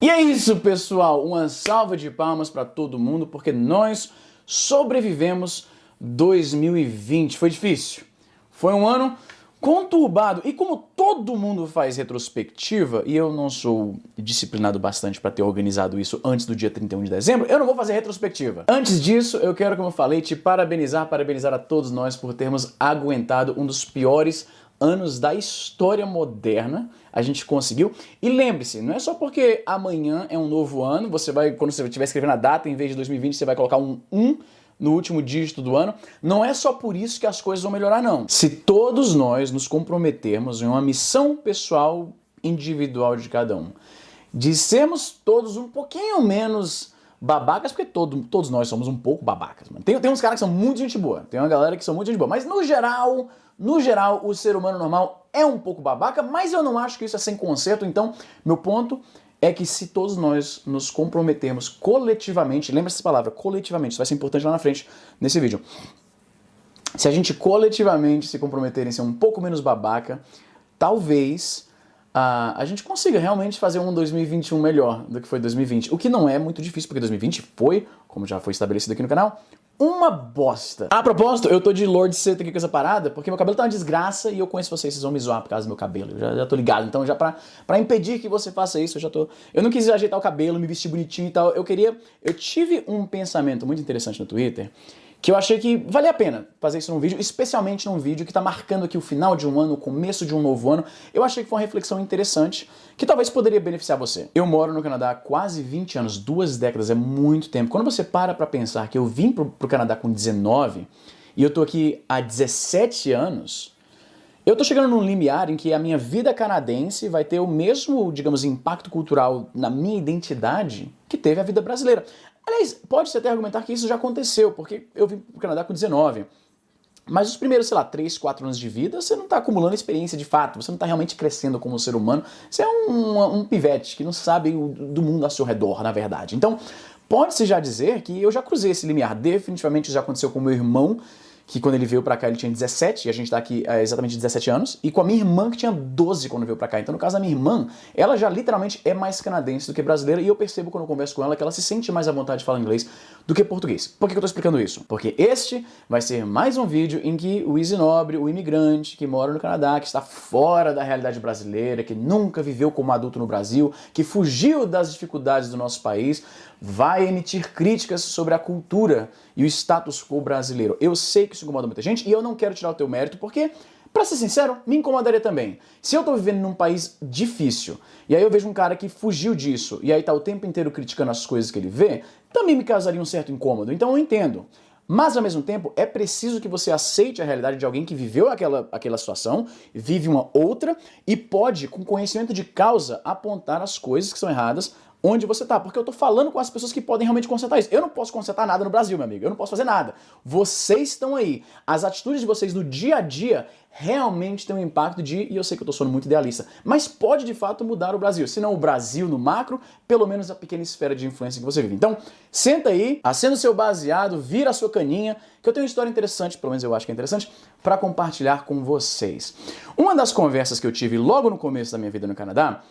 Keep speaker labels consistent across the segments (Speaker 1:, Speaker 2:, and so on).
Speaker 1: E é isso, pessoal. Uma salva de palmas para todo mundo, porque nós sobrevivemos 2020. Foi difícil. Foi um ano conturbado. E como todo mundo faz retrospectiva, e eu não sou disciplinado bastante para ter organizado isso antes do dia 31 de dezembro, eu não vou fazer retrospectiva. Antes disso, eu quero, como eu falei, te parabenizar a todos nós por termos aguentado um dos piores anos da história moderna. A gente conseguiu. E lembre-se, não é só porque amanhã é um novo ano, você vai, quando você estiver escrevendo a data, em vez de 2020, você vai colocar um 1 no último dígito do ano. Não é só por isso que as coisas vão melhorar, não. Se todos nós nos comprometermos em uma missão pessoal individual de cada um, de sermos todos um pouquinho menos babacas, porque todos nós somos um pouco babacas, mano. Tem uns caras que são muito gente boa, tem uma galera que são muito gente boa, mas no geral, o ser humano normal é um pouco babaca, mas eu não acho que isso é sem conserto. Então, meu ponto é que se todos nós nos comprometermos coletivamente, lembra essa palavra, coletivamente, isso vai ser importante lá na frente nesse vídeo. Se a gente coletivamente se comprometer em ser um pouco menos babaca, talvez a gente consiga realmente fazer um 2021 melhor do que foi 2020. O que não é muito difícil, porque 2020 foi, como já foi estabelecido aqui no canal, uma bosta. A propósito, eu tô de Lord Seta aqui com essa parada, porque meu cabelo tá uma desgraça e eu conheço vocês vão me zoar por causa do meu cabelo. Eu já tô ligado. Então, já pra impedir que você faça isso, eu não quis ajeitar o cabelo, me vestir bonitinho e tal. Eu tive um pensamento muito interessante no Twitter, que eu achei que valia a pena fazer isso num vídeo, especialmente num vídeo que tá marcando aqui o final de um ano, o começo de um novo ano. Eu achei que foi uma reflexão interessante, que talvez poderia beneficiar você. Eu moro no Canadá há quase 20 anos, 2 décadas, é muito tempo. Quando você para pra pensar que eu vim pro Canadá com 19, e eu tô aqui há 17 anos, eu tô chegando num limiar em que a minha vida canadense vai ter o mesmo, digamos, impacto cultural na minha identidade que teve a vida brasileira. Aliás, pode-se até argumentar que isso já aconteceu, porque eu vim pro Canadá com 19. Mas os primeiros, sei lá, 3, 4 anos de vida, você não está acumulando experiência de fato, você não está realmente crescendo como ser humano, você é um pivete que não sabe do mundo ao seu redor, na verdade. Então, pode-se já dizer que eu já cruzei esse limiar. Definitivamente já aconteceu com o meu irmão, que quando ele veio pra cá ele tinha 17, e a gente tá aqui há exatamente 17 anos, e com a minha irmã que tinha 12 quando veio pra cá. Então no caso da minha irmã, ela já literalmente é mais canadense do que brasileira, e eu percebo quando eu converso com ela que ela se sente mais à vontade de falar inglês do que português. Por que eu tô explicando isso? Porque este vai ser mais um vídeo em que o Easy Nobre, o imigrante que mora no Canadá, que está fora da realidade brasileira, que nunca viveu como adulto no Brasil, que fugiu das dificuldades do nosso país, vai emitir críticas sobre a cultura e o status quo brasileiro. Eu sei que isso incomoda muita gente e eu não quero tirar o teu mérito porque, pra ser sincero, me incomodaria também. Se eu tô vivendo num país difícil e aí eu vejo um cara que fugiu disso e aí tá o tempo inteiro criticando as coisas que ele vê, também me causaria um certo incômodo. Então eu entendo. Mas, ao mesmo tempo, é preciso que você aceite a realidade de alguém que viveu aquela situação, vive uma outra e pode, com conhecimento de causa, apontar as coisas que são erradas onde você tá, porque eu tô falando com as pessoas que podem realmente consertar isso. Eu não posso consertar nada no Brasil, meu amigo, eu não posso fazer nada. Vocês estão aí. As atitudes de vocês no dia a dia realmente têm um impacto e eu sei que eu tô sendo muito idealista, mas pode de fato mudar o Brasil. Se não o Brasil no macro, pelo menos a pequena esfera de influência que você vive. Então, senta aí, acenda o seu baseado, vira a sua caninha, que eu tenho uma história interessante, pelo menos eu acho que é interessante, para compartilhar com vocês. Uma das conversas que eu tive logo no começo da minha vida no Canadá,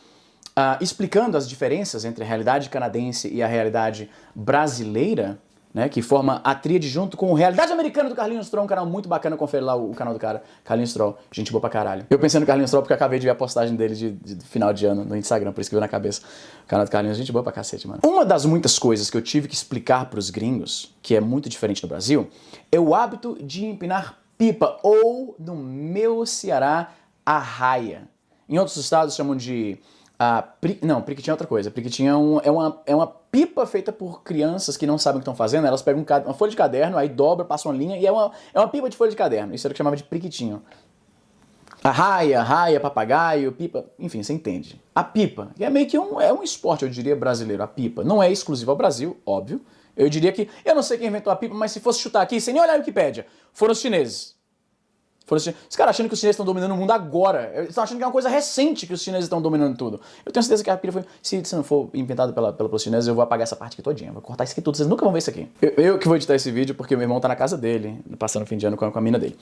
Speaker 1: explicando as diferenças entre a realidade canadense e a realidade brasileira, né, que forma a tríade junto com a Realidade Americana do Carlinhos Troll, um canal muito bacana, confere lá o canal do cara, Carlinhos Troll, gente boa pra caralho. Eu pensei no Carlinhos Troll porque eu acabei de ver a postagem dele de final de ano no Instagram, por isso que veio na cabeça. O canal do Carlinhos, gente boa pra cacete, mano. Uma das muitas coisas que eu tive que explicar pros gringos, que é muito diferente no Brasil, é o hábito de empinar pipa, ou, no meu Ceará, arraia. Em outros estados chamam de... não, priquitinha é outra coisa. Priquitinha é uma pipa feita por crianças que não sabem o que estão fazendo. Elas pegam uma folha de caderno, aí dobra, passa uma linha e é uma pipa de folha de caderno. Isso era o que chamava de priquitinho. Raia, papagaio, pipa, enfim, você entende. A pipa, que é meio que um esporte, eu diria, brasileiro. A pipa não é exclusiva ao Brasil, óbvio. Eu diria que, eu não sei quem inventou a pipa, mas se fosse chutar aqui, sem nem olhar a Wikipédia, foram os chineses. Os caras achando que os chineses estão dominando o mundo agora. Eles estão achando que é uma coisa recente que os chineses estão dominando tudo. Eu tenho certeza que a pira foi... Se não for inventado pelos chineses, eu vou apagar essa parte aqui todinha. Vou cortar isso aqui tudo. Vocês nunca vão ver isso aqui. Eu que vou editar esse vídeo porque meu irmão tá na casa dele, passando o fim de ano com a mina dele.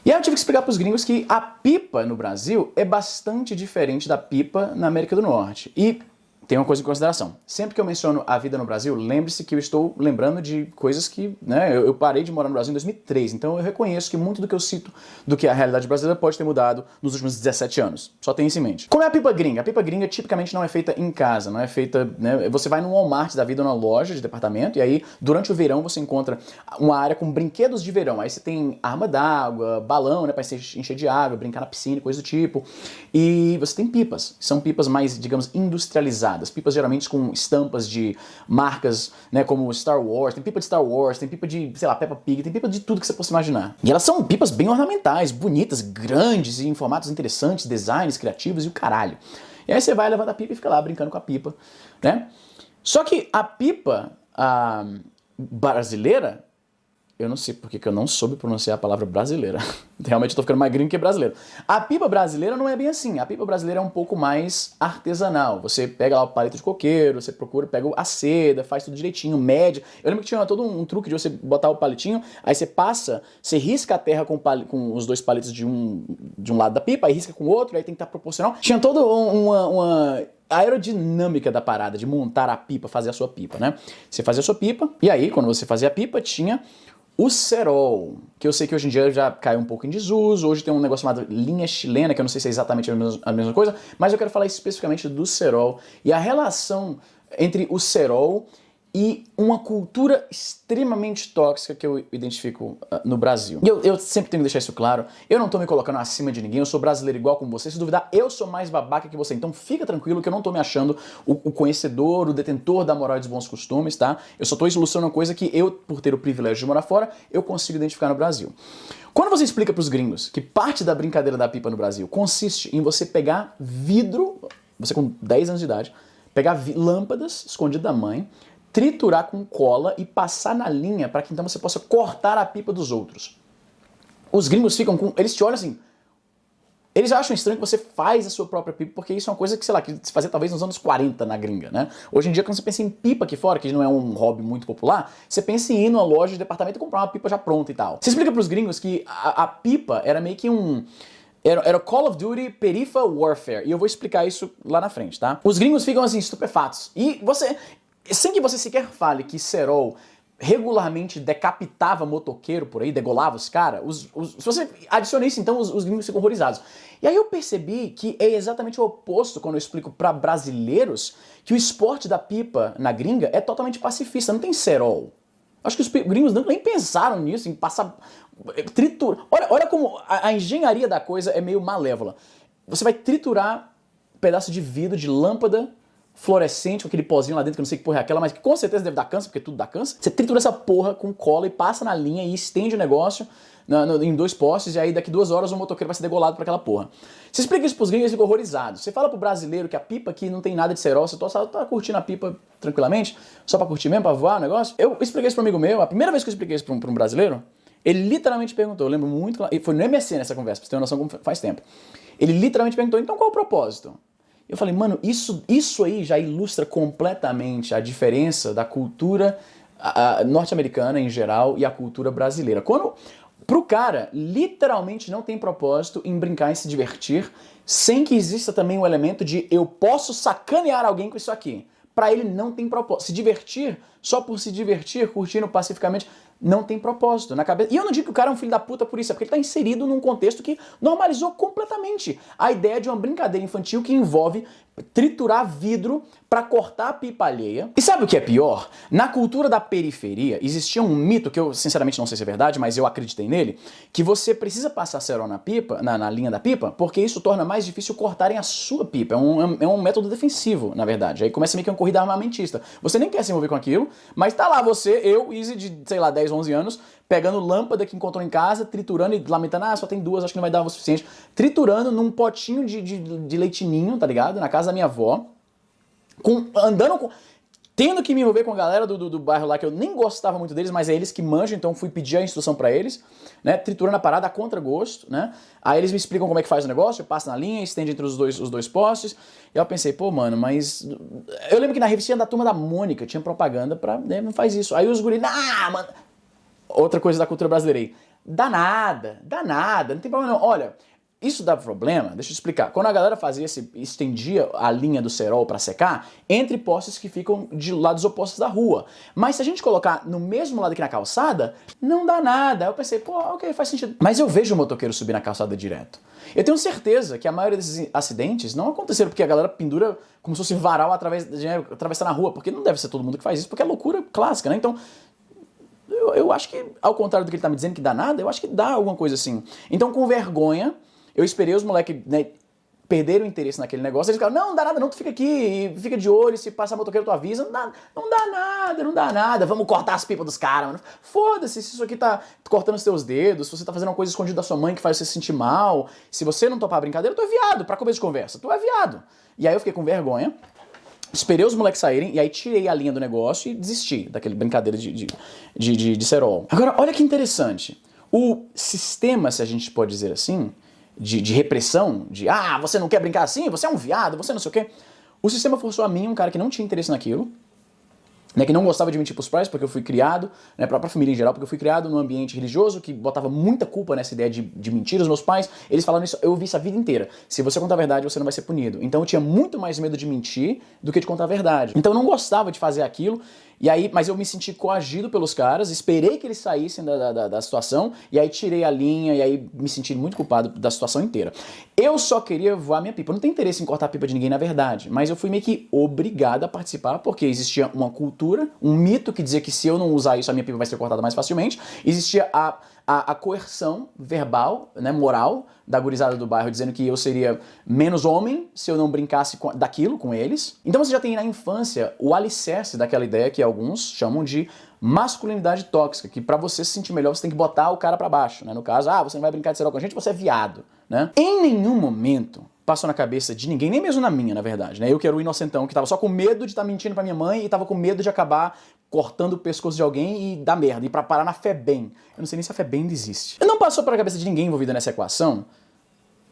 Speaker 1: E aí eu tive que explicar pros gringos que a pipa no Brasil é bastante diferente da pipa na América do Norte. E tem uma coisa em consideração. Sempre que eu menciono a vida no Brasil, lembre-se que eu estou lembrando de coisas que, né, eu parei de morar no Brasil em 2003, então eu reconheço que muito do que eu cito do que é a realidade brasileira pode ter mudado nos últimos 17 anos. Só tenha isso em mente. Como é a pipa gringa? A pipa gringa tipicamente não é feita em casa, não é feita, né, você vai num Walmart da vida ou na loja de departamento e aí durante o verão você encontra uma área com brinquedos de verão. Aí você tem arma d'água, balão, né, para encher de água, brincar na piscina, coisa do tipo. E você tem pipas. São pipas mais, digamos, industrializadas. Pipas geralmente com estampas de marcas, né, como Star Wars, tem pipa de Star Wars, tem pipa de, sei lá, Peppa Pig, tem pipa de tudo que você possa imaginar. E elas são pipas bem ornamentais, bonitas, grandes e em formatos interessantes, designs criativos e o caralho. E aí você vai, levanta a pipa e fica lá brincando com a pipa, né? Só que a pipa brasileira, eu não sei porque que eu não soube pronunciar a palavra brasileira. Realmente eu tô ficando mais gringo que brasileiro. A pipa brasileira não é bem assim. A pipa brasileira é um pouco mais artesanal. Você pega lá o palito de coqueiro, você procura, pega a seda, faz tudo direitinho, mede. Eu lembro que tinha todo um truque de você botar o palitinho, aí você passa, você risca a terra com os dois palitos de um lado da pipa, aí risca com o outro, aí tem que estar proporcional. Tinha toda uma aerodinâmica da parada, de montar a pipa, fazer a sua pipa, né? Você fazia a sua pipa, e aí, quando você fazia a pipa, tinha o cerol, que eu sei que hoje em dia já caiu um pouco em desuso, hoje tem um negócio chamado linha chilena, que eu não sei se é exatamente a mesma coisa, mas eu quero falar especificamente do cerol e a relação entre o cerol e uma cultura extremamente tóxica que eu identifico no Brasil. E eu sempre tenho que deixar isso claro, eu não tô me colocando acima de ninguém, eu sou brasileiro igual como você, se duvidar, eu sou mais babaca que você, então fica tranquilo que eu não tô me achando o conhecedor, o detentor da moral e dos bons costumes, tá? Eu só tô ilustrando uma coisa que eu, por ter o privilégio de morar fora, eu consigo identificar no Brasil. Quando você explica pros gringos que parte da brincadeira da pipa no Brasil consiste em você pegar vidro, você com 10 anos de idade, pegar lâmpadas escondidas da mãe, triturar com cola e passar na linha para que então você possa cortar a pipa dos outros. Os gringos ficam com... Eles te olham assim... Eles acham estranho que você faz a sua própria pipa, porque isso é uma coisa que, sei lá, que se fazia talvez nos anos 40 na gringa, né? Hoje em dia, quando você pensa em pipa aqui fora, que não é um hobby muito popular, você pensa em ir numa loja de departamento e comprar uma pipa já pronta e tal. Você explica pros gringos que a pipa era meio que um... Era Call of Duty Perifa Warfare, e eu vou explicar isso lá na frente, tá? Os gringos ficam assim, estupefatos. E você... Sem que você sequer fale que cerol regularmente decapitava motoqueiro por aí, degolava os caras, se você adiciona isso, então os gringos ficam horrorizados. E aí eu percebi que é exatamente o oposto quando eu explico para brasileiros que o esporte da pipa na gringa é totalmente pacifista, não tem cerol. Acho que os gringos nem pensaram nisso, em passar... tritura. Olha como a engenharia da coisa é meio malévola. Você vai triturar um pedaço de vidro, de lâmpada, fluorescente, com aquele pozinho lá dentro, que eu não sei que porra é aquela, mas que com certeza deve dar câncer, porque tudo dá câncer. Você tritura essa porra com cola e passa na linha e estende o negócio em 2 postes, e aí daqui 2 horas o motoqueiro vai ser degolado por aquela porra. Você explica isso pros gringos e eles ficam horrorizados. Você fala pro brasileiro que a pipa aqui não tem nada de cerol, você tá curtindo a pipa tranquilamente, só pra curtir mesmo, pra voar o negócio. Eu expliquei isso pro amigo meu, a primeira vez que eu expliquei isso pra um brasileiro, ele literalmente perguntou, eu lembro muito, e foi no MSN essa conversa, pra você ter uma noção como faz tempo. Ele literalmente perguntou, então qual o propósito? Eu falei, mano, isso aí já ilustra completamente a diferença da cultura norte-americana em geral e a cultura brasileira. Quando, pro cara, literalmente não tem propósito em brincar e se divertir, sem que exista também o elemento de eu posso sacanear alguém com isso aqui. Pra ele não tem propósito. Se divertir, só por se divertir, curtindo pacificamente, não tem propósito na cabeça. E eu não digo que o cara é um filho da puta por isso, é porque ele tá inserido num contexto que normalizou completamente a ideia de uma brincadeira infantil que envolve triturar vidro para cortar a pipa alheia. E sabe o que é pior? Na cultura da periferia existia um mito, que eu sinceramente não sei se é verdade, mas eu acreditei nele, que você precisa passar cerol na pipa, na linha da pipa, porque isso torna mais difícil cortarem a sua pipa. É um método defensivo, na verdade. Aí começa meio que uma corrida armamentista. Você nem quer se envolver com aquilo, mas tá lá você, eu, Easy, de, sei lá, 10, 11 anos, pegando lâmpada que encontrou em casa, triturando e lamentando, só tem 2, acho que não vai dar o suficiente. Triturando num potinho de leitinho, tá ligado? Na casa da minha avó. Tendo que me envolver com a galera do bairro lá, que eu nem gostava muito deles, mas é eles que manjam, então fui pedir a instrução pra eles, né, triturando a parada a contragosto, né, aí eles me explicam como é que faz o negócio, eu passo na linha, estende entre os dois postes, e eu pensei, pô, mano, mas... Eu lembro que na revistinha da Turma da Mônica tinha propaganda pra, né, não faz isso, aí os guris, mano... Outra coisa da cultura brasileira aí, dá nada, não tem problema não, olha... isso dá problema, deixa eu explicar. Quando a galera estendia a linha do cerol para secar, entre postes que ficam de lados opostos da rua. Mas se a gente colocar no mesmo lado que na calçada, não dá nada. Eu pensei, pô, ok, faz sentido. Mas eu vejo o motoqueiro subir na calçada direto. Eu tenho certeza que a maioria desses acidentes não aconteceram porque a galera pendura como se fosse varal atravessar na rua, porque não deve ser todo mundo que faz isso, porque é loucura clássica, né? Então, eu acho que, ao contrário do que ele tá me dizendo que dá nada, eu acho que dá alguma coisa assim. Então, com vergonha, eu esperei os moleques, né, perderam o interesse naquele negócio. Eles ficaram, não dá nada não, tu fica aqui, fica de olho, se passar motoqueiro tu avisa. Não dá nada, vamos cortar as pipas dos caras, mano. Foda-se, se isso aqui tá cortando os teus dedos, se você tá fazendo uma coisa escondida da sua mãe que faz você se sentir mal, se você não topar a brincadeira, tu é viado, pra começo de conversa, tu é viado. E aí eu fiquei com vergonha, esperei os moleques saírem e aí tirei a linha do negócio e desisti daquele brincadeira de cerol. Agora, olha que interessante. O sistema, se a gente pode dizer assim, de repressão, você não quer brincar assim, você é um viado, você não sei o quê. O sistema forçou a mim, um cara que não tinha interesse naquilo, né, que não gostava de mentir pros pais, porque eu fui criado, né, pra família em geral, porque eu fui criado num ambiente religioso que botava muita culpa nessa ideia de mentir. Os meus pais, eles falaram isso, eu ouvi isso a vida inteira. Se você contar a verdade, você não vai ser punido. Então eu tinha muito mais medo de mentir do que de contar a verdade. Então eu não gostava de fazer aquilo, e aí, mas eu me senti coagido pelos caras, esperei que eles saíssem da situação, e aí tirei a linha, e aí me senti muito culpado da situação inteira. Eu só queria voar minha pipa. Eu não tenho interesse em cortar a pipa de ninguém, na verdade, mas eu fui meio que obrigado a participar, porque existia uma cultura, um mito que dizia que se eu não usar isso, a minha pipa vai ser cortada mais facilmente. Existia a coerção verbal, né, moral, da gurizada do bairro, dizendo que eu seria menos homem se eu não brincasse daquilo com eles. Então você já tem na infância o alicerce daquela ideia que alguns chamam de masculinidade tóxica, que pra você se sentir melhor você tem que botar o cara pra baixo, né? No caso, você não vai brincar de cerol com a gente, você é viado, né? Em nenhum momento passou na cabeça de ninguém, nem mesmo na minha, na verdade, né? Eu que era o inocentão, que tava só com medo de estar mentindo pra minha mãe e tava com medo de acabar cortando o pescoço de alguém e dar merda, e pra parar na FEBEM. Eu não sei nem se a FEBEM ainda existe. Não passou pela cabeça de ninguém envolvido nessa equação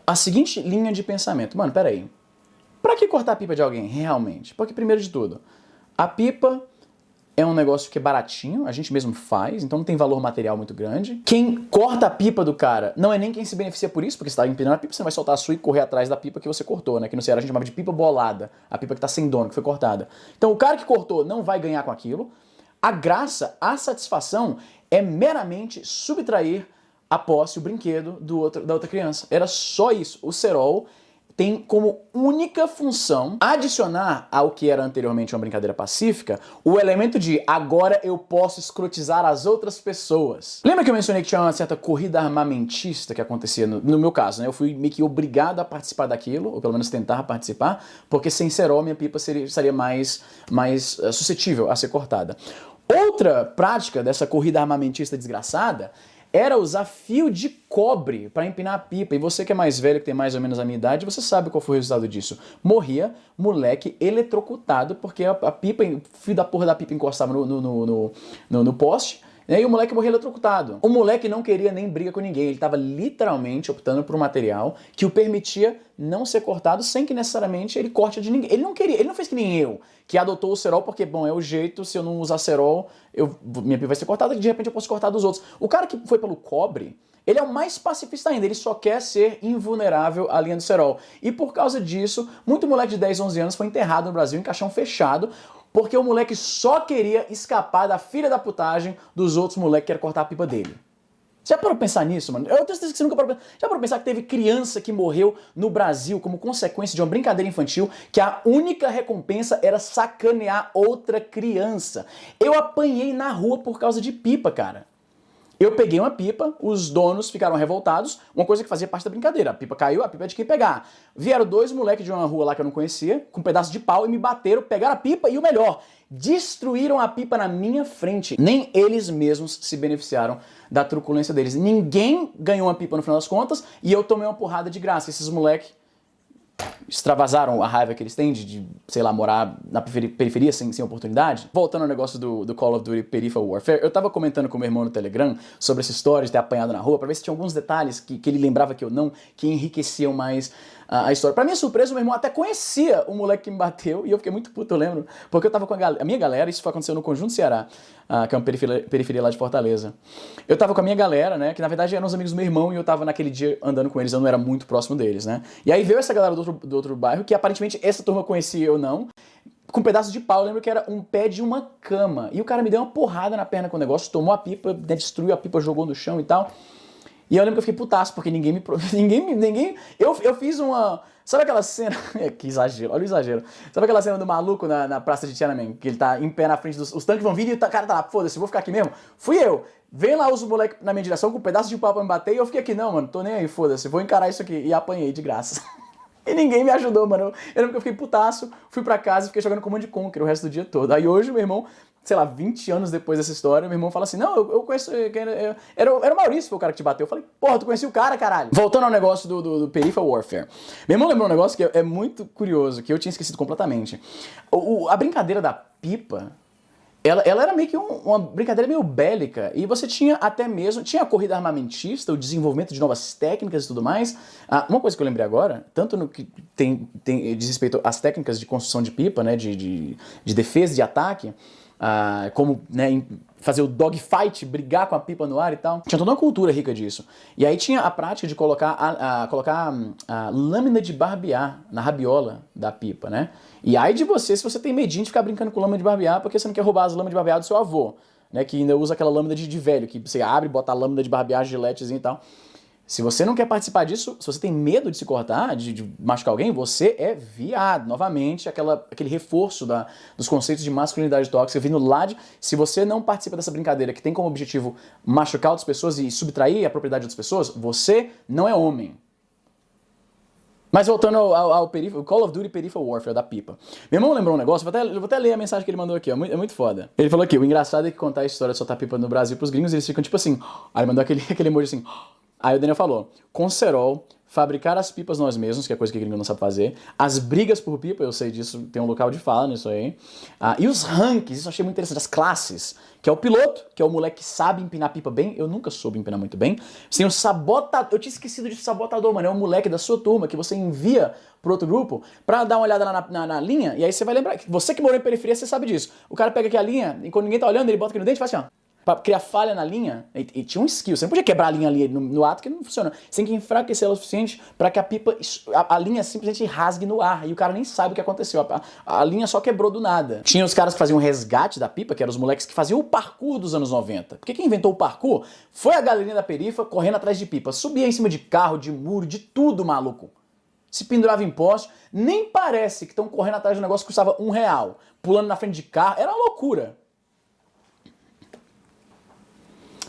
Speaker 1: a seguinte linha de pensamento. Mano, peraí. Pra que cortar a pipa de alguém, realmente? Porque, primeiro de tudo, a pipa é um negócio que é baratinho, a gente mesmo faz, então não tem valor material muito grande. Quem corta a pipa do cara não é nem quem se beneficia por isso, porque você tá empinando a pipa, você vai soltar a sua e correr atrás da pipa que você cortou, né? Que no Ceará a gente chamava de pipa bolada, a pipa que tá sem dono, que foi cortada. Então o cara que cortou não vai ganhar com aquilo. A graça, a satisfação é meramente subtrair a posse, o brinquedo da outra criança. Era só isso. O cerol tem como única função adicionar ao que era anteriormente uma brincadeira pacífica o elemento de agora eu posso escrotizar as outras pessoas. Lembra que eu mencionei que tinha uma certa corrida armamentista que acontecia no meu caso, né? Eu fui meio que obrigado a participar daquilo, ou pelo menos tentar participar, porque sem cerol minha pipa estaria mais suscetível a ser cortada. Outra prática dessa corrida armamentista desgraçada era usar fio de cobre para empinar a pipa. E você que é mais velho, que tem mais ou menos a minha idade, você sabe qual foi o resultado disso. Morria moleque eletrocutado porque a pipa, o fio da porra da pipa encostava no poste, né, e o moleque morria eletrocutado. O moleque não queria nem briga com ninguém, ele estava literalmente optando por um material que o permitia não ser cortado sem que necessariamente ele corte de ninguém. Ele não queria, ele não fez que nem eu, que adotou o cerol porque, bom, é o jeito, se eu não usar cerol, minha pipa vai ser cortada e de repente eu posso cortar dos outros. O cara que foi pelo cobre, ele é o mais pacifista ainda, ele só quer ser invulnerável à linha do cerol. E por causa disso, muito moleque de 10, 11 anos foi enterrado no Brasil em caixão fechado, porque o moleque só queria escapar da filha da putagem dos outros moleques que querem cortar a pipa dele. Já parou pra pensar nisso, mano? Eu tenho certeza que você nunca parou pra pensar. Já parou pra pensar que teve criança que morreu no Brasil como consequência de uma brincadeira infantil que a única recompensa era sacanear outra criança? Eu apanhei na rua por causa de pipa, cara. Eu peguei uma pipa, os donos ficaram revoltados, uma coisa que fazia parte da brincadeira. A pipa caiu, a pipa é de quem pegar. Vieram dois moleques de uma rua lá que eu não conhecia, com um pedaço de pau e me bateram, pegaram a pipa e o melhor, destruíram a pipa na minha frente. Nem eles mesmos se beneficiaram da truculência deles. Ninguém ganhou uma pipa no final das contas e eu tomei uma porrada de graça. Esses moleques extravasaram a raiva que eles têm sei lá, morar na periferia sem oportunidade. Voltando ao negócio do Call of Duty Peripheral Warfare, eu tava comentando com meu irmão no Telegram sobre essa história de ter apanhado na rua, pra ver se tinha alguns detalhes que ele lembrava que eu não, que enriqueciam mais a história. Pra minha surpresa, o meu irmão até conhecia o moleque que me bateu, e eu fiquei muito puto, eu lembro, porque eu tava com a minha galera, isso foi acontecendo no Conjunto Ceará, que é uma periferia lá de Fortaleza. Eu tava com a minha galera, né, que na verdade eram os amigos do meu irmão, e eu tava naquele dia andando com eles, eu não era muito próximo deles, né. E aí veio essa galera do outro bairro, que aparentemente essa turma conhecia eu não, com um pedaço de pau, eu lembro que era um pé de uma cama, e o cara me deu uma porrada na perna com o negócio, tomou a pipa, né, destruiu a pipa, jogou no chão e tal. E eu lembro que eu fiquei putaço, porque eu fiz uma... Sabe aquela cena... Que exagero, olha o exagero. Sabe aquela cena do maluco na praça de Tiananmen? Que ele tá em pé na frente os tanques vão vir e o cara tá lá, foda-se, vou ficar aqui mesmo? Fui eu. Vem lá os moleques na minha direção com um pedaço de pau pra me bater e eu fiquei aqui, não, mano, tô nem aí, foda-se, vou encarar isso aqui. E apanhei de graça. E ninguém me ajudou, mano. Eu lembro que eu fiquei putaço, fui pra casa e fiquei jogando Command & Conquer o resto do dia todo. Aí hoje meu irmão, sei lá, 20 anos depois dessa história, meu irmão fala assim, não, eu conheço, era o Maurício, foi o cara que te bateu. Eu falei, porra, tu conhecia o cara, caralho. Voltando ao negócio do Peripheral Warfare. Meu irmão lembrou um negócio que é muito curioso, que eu tinha esquecido completamente. A brincadeira da pipa... Ela era meio que uma brincadeira meio bélica, e você tinha até mesmo, tinha a corrida armamentista, o desenvolvimento de novas técnicas e tudo mais. Uma coisa que eu lembrei agora, tanto no que diz respeito às técnicas de construção de pipa, né, de defesa e de ataque, como, né, fazer o dogfight, brigar com a pipa no ar e tal. Tinha toda uma cultura rica disso. E aí tinha a prática de colocar a lâmina de barbear na rabiola da pipa, né? E aí de você, se você tem medinho de ficar brincando com lâmina de barbear, porque você não quer roubar as lâminas de barbear do seu avô, né? Que ainda usa aquela lâmina de velho, que você abre, bota a lâmina de barbear, giletezinho e tal. Se você não quer participar disso, se você tem medo de se cortar, de machucar alguém, você é viado. Novamente, aquele reforço dos conceitos de masculinidade tóxica vindo lá de... Se você não participa dessa brincadeira que tem como objetivo machucar outras pessoas e subtrair a propriedade de outras pessoas, você não é homem. Mas voltando ao Call of Duty Peripheral Warfare da pipa. Meu irmão lembrou um negócio, eu vou até ler a mensagem que ele mandou aqui, é muito foda. Ele falou aqui, o engraçado é que contar a história de soltar pipa no Brasil pros gringos, eles ficam tipo assim... Aí ele mandou aquele emoji assim... Aí o Daniel falou, com cerol, fabricar as pipas nós mesmos, que é coisa que o gringo não sabe fazer, as brigas por pipa, eu sei disso, tem um local de fala nisso aí, e os ranks, isso eu achei muito interessante, as classes, que é o piloto, que é o moleque que sabe empinar pipa bem, eu nunca soube empinar muito bem, tem o sabotador, eu tinha esquecido de sabotador, mano, é um moleque da sua turma que você envia pro outro grupo pra dar uma olhada lá na linha, e aí você vai lembrar, você que morou em periferia, você sabe disso, o cara pega aqui a linha, e quando ninguém tá olhando, ele bota aqui no dente e faz assim, ó. Pra criar falha na linha, e tinha um skill, você não podia quebrar a linha ali no ato que não funciona. Você tem que enfraquecer ela o suficiente pra que a pipa, a linha simplesmente rasgue no ar, e o cara nem sabe o que aconteceu, a linha só quebrou do nada. Tinha os caras que faziam resgate da pipa, que eram os moleques que faziam o parkour dos anos 90. Porque quem inventou o parkour foi a galerinha da perifa correndo atrás de pipa, subia em cima de carro, de muro, de tudo, maluco. Se pendurava em poste, nem parece que estão correndo atrás de um negócio que custava R$1, pulando na frente de carro, era uma loucura.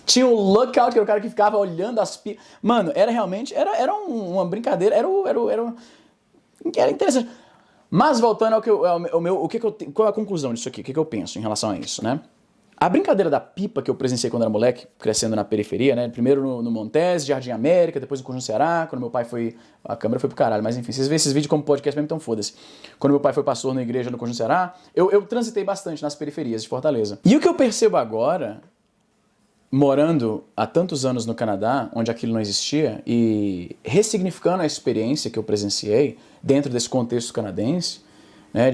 Speaker 1: Tinha o Lookout, que era o cara que ficava olhando as pipas. Mano, era realmente... Era uma brincadeira, era interessante. Mas voltando qual é a conclusão disso aqui? O que eu penso em relação a isso, né? A brincadeira da pipa que eu presenciei quando era moleque, crescendo na periferia, né? Primeiro no Montes, Jardim América, depois no Conjunto Ceará, quando meu pai foi... A câmera foi pro caralho, mas enfim, vocês veem esses vídeos como podcast mesmo, então foda-se. Quando meu pai foi pastor na igreja no Conjunto Ceará, eu transitei bastante nas periferias de Fortaleza. E o que eu percebo agora... morando há tantos anos no Canadá, onde aquilo não existia, e ressignificando a experiência que eu presenciei dentro desse contexto canadense, né,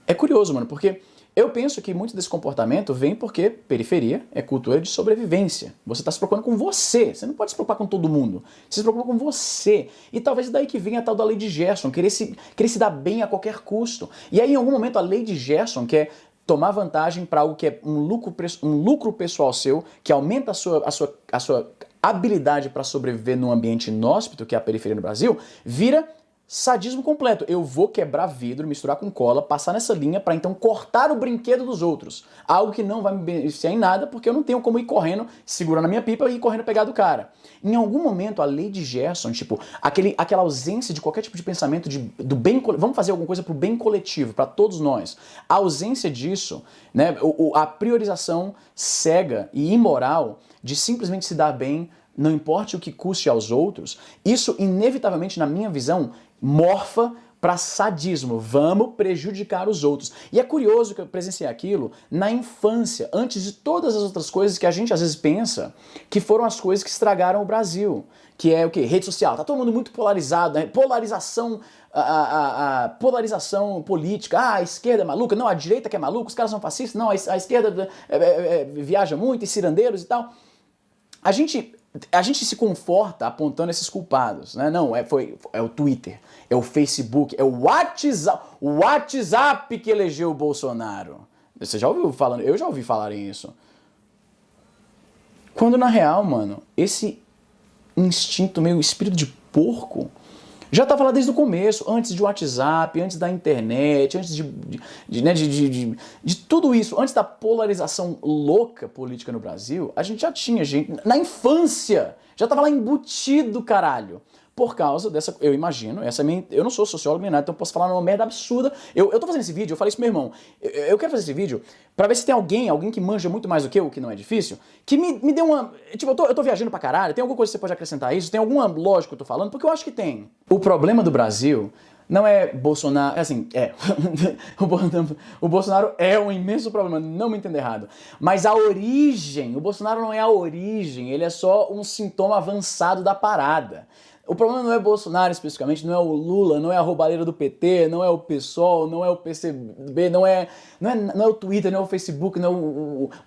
Speaker 1: é curioso, mano, porque eu penso que muito desse comportamento vem porque periferia é cultura de sobrevivência. Você está se preocupando com você não pode se preocupar com todo mundo, você se preocupa com você. E talvez daí que venha a tal da lei de Gerson, querer se dar bem a qualquer custo. E aí em algum momento a lei de Gerson, que é tomar vantagem para algo que é um lucro pessoal seu, que aumenta a sua habilidade para sobreviver num ambiente inóspito, que é a periferia no Brasil, vira sadismo completo. Eu vou quebrar vidro, misturar com cola, passar nessa linha para então cortar o brinquedo dos outros. Algo que não vai me beneficiar em nada, porque eu não tenho como ir correndo, segurando a minha pipa e ir correndo pegar do cara. Em algum momento, a lei de Gerson, tipo, aquela ausência de qualquer tipo de pensamento do bem... Vamos fazer alguma coisa pro bem coletivo, para todos nós. A ausência disso, né, a priorização cega e imoral de simplesmente se dar bem, não importe o que custe aos outros, isso inevitavelmente, na minha visão, morfa para sadismo, vamos prejudicar os outros. E é curioso que eu presenciei aquilo na infância, antes de todas as outras coisas que a gente às vezes pensa que foram as coisas que estragaram o Brasil. Que é o quê? Rede social. Tá todo mundo muito polarizado, né? Polarização, polarização política. Ah, a esquerda é maluca, não, a direita que é maluca, os caras são fascistas, não, a esquerda viaja muito, e cirandeiros e tal. A gente se conforta apontando esses culpados, né? Não, é o Twitter, é o Facebook, é o WhatsApp que elegeu o Bolsonaro. Você já ouviu falando? Eu já ouvi falarem isso. Quando na real, mano, esse instinto meio espírito de porco já estava lá desde o começo, antes de WhatsApp, antes da internet, antes de tudo isso, antes da polarização louca política no Brasil, a gente já tinha gente, na infância, já estava lá embutido, caralho. Por causa dessa, eu imagino, eu não sou sociólogo nem nada, então eu posso falar uma merda absurda. Eu tô fazendo esse vídeo, eu falei isso pro meu irmão, eu quero fazer esse vídeo pra ver se tem alguém que manja muito mais do que eu, que não é difícil, que me dê uma... Tipo, eu tô viajando pra caralho, tem alguma coisa que você pode acrescentar a isso? Tem alguma lógica que eu tô falando? Porque eu acho que tem. O problema do Brasil não é Bolsonaro, o Bolsonaro é um imenso problema, não me entenda errado. Mas a origem, o Bolsonaro não é a origem, ele é só um sintoma avançado da parada. O problema não é Bolsonaro especificamente, não é o Lula, não é a roubalheira do PT, não é o PSOL, não é o PCB, não é o Twitter, não é o Facebook, não é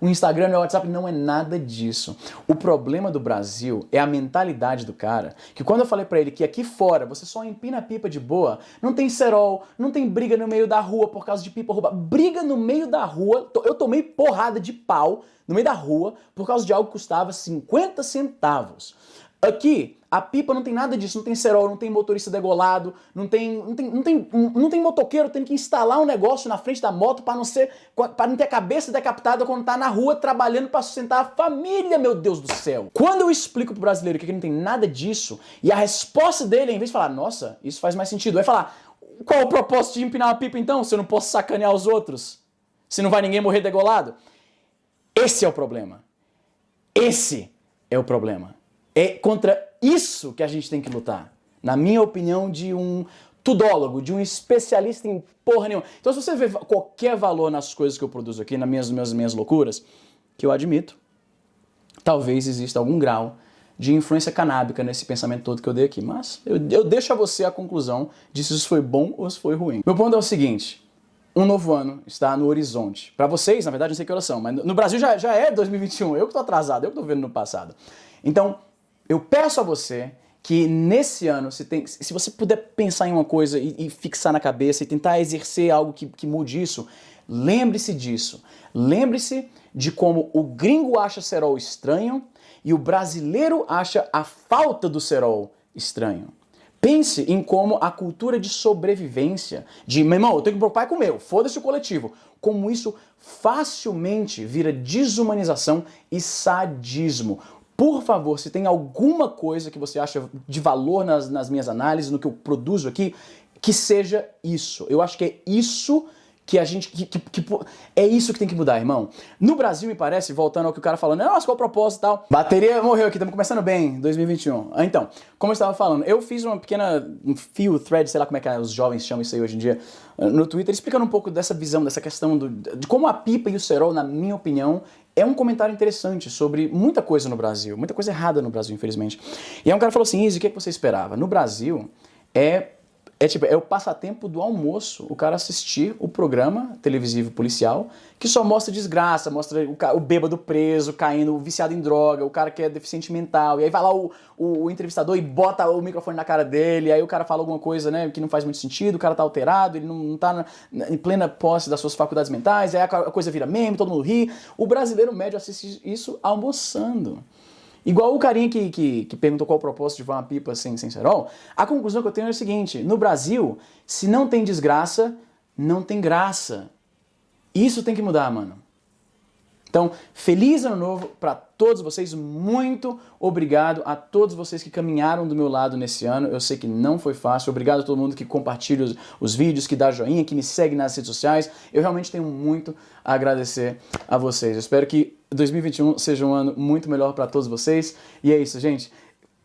Speaker 1: o Instagram, não é o WhatsApp, não é nada disso. O problema do Brasil é a mentalidade do cara, que quando eu falei pra ele que aqui fora você só empina a pipa de boa, não tem cerol, não tem briga no meio da rua por causa de pipa roubada. Briga no meio da rua, eu tomei porrada de pau no meio da rua por causa de algo que custava 50 centavos. Aqui, a pipa não tem nada disso, não tem cerol, não tem motorista degolado, não tem motoqueiro tendo que instalar um negócio na frente da moto para não ter a cabeça decapitada quando tá na rua trabalhando para sustentar a família, meu Deus do céu. Quando eu explico pro brasileiro que não tem nada disso, e a resposta dele, em vez de falar, nossa, isso faz mais sentido, vai falar, qual o propósito de empinar uma pipa então, se eu não posso sacanear os outros? Se não vai ninguém morrer degolado? Esse é o problema. Esse é o problema. É contra isso que a gente tem que lutar. Na minha opinião, de um tudólogo, de um especialista em porra nenhuma. Então, se você vê qualquer valor nas coisas que eu produzo aqui, nas minhas loucuras, que eu admito, talvez exista algum grau de influência canábica nesse pensamento todo que eu dei aqui. Mas eu deixo a você a conclusão de se isso foi bom ou se foi ruim. Meu ponto é o seguinte. Um novo ano está no horizonte. Para vocês, na verdade, não sei que horas são, mas no Brasil já é 2021. Eu que tô atrasado, eu que tô vendo no passado. Então, eu peço a você que nesse ano, se você puder pensar em uma coisa e fixar na cabeça e tentar exercer algo que mude isso, lembre-se disso. Lembre-se de como o gringo acha cerol estranho e o brasileiro acha a falta do cerol estranho. Pense em como a cultura de sobrevivência, de, meu irmão, eu tenho que me preocupar com o meu, foda-se o coletivo, como isso facilmente vira desumanização e sadismo. Por favor, se tem alguma coisa que você acha de valor nas minhas análises, no que eu produzo aqui, que seja isso. Eu acho que é isso que a gente... é isso que tem que mudar, irmão. No Brasil, me parece, voltando ao que o cara falando, nossa, qual o propósito e tal. Bateria morreu aqui, estamos começando bem, 2021. Então, como eu estava falando, eu fiz um fio, thread, sei lá como é que os jovens chamam isso aí hoje em dia, no Twitter, explicando um pouco dessa visão, dessa questão de como a pipa e o cerol, na minha opinião, é um comentário interessante sobre muita coisa no Brasil, muita coisa errada no Brasil, infelizmente. E aí um cara falou assim, Izzy, o que você esperava? No Brasil, é o passatempo do almoço, o cara assistir o programa televisivo policial, que só mostra desgraça, mostra o bêbado preso, caindo, o viciado em droga, o cara que é deficiente mental, e aí vai lá o entrevistador e bota o microfone na cara dele, aí o cara fala alguma coisa, né, que não faz muito sentido, o cara tá alterado, ele não tá em plena posse das suas faculdades mentais, aí a coisa vira meme, todo mundo ri. O brasileiro médio assiste isso almoçando. Igual o carinha que perguntou qual o propósito de fumar uma pipa sem cerol, a conclusão que eu tenho é o seguinte, no Brasil, se não tem desgraça, não tem graça. Isso tem que mudar, mano. Então, feliz ano novo para todos vocês, muito obrigado a todos vocês que caminharam do meu lado nesse ano, eu sei que não foi fácil, obrigado a todo mundo que compartilha os vídeos, que dá joinha, que me segue nas redes sociais, eu realmente tenho muito a agradecer a vocês, eu espero que 2021 seja um ano muito melhor para todos vocês, e é isso, gente.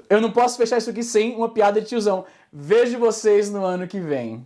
Speaker 1: Eu não posso fechar isso aqui sem uma piada de tiozão. Vejo vocês no ano que vem.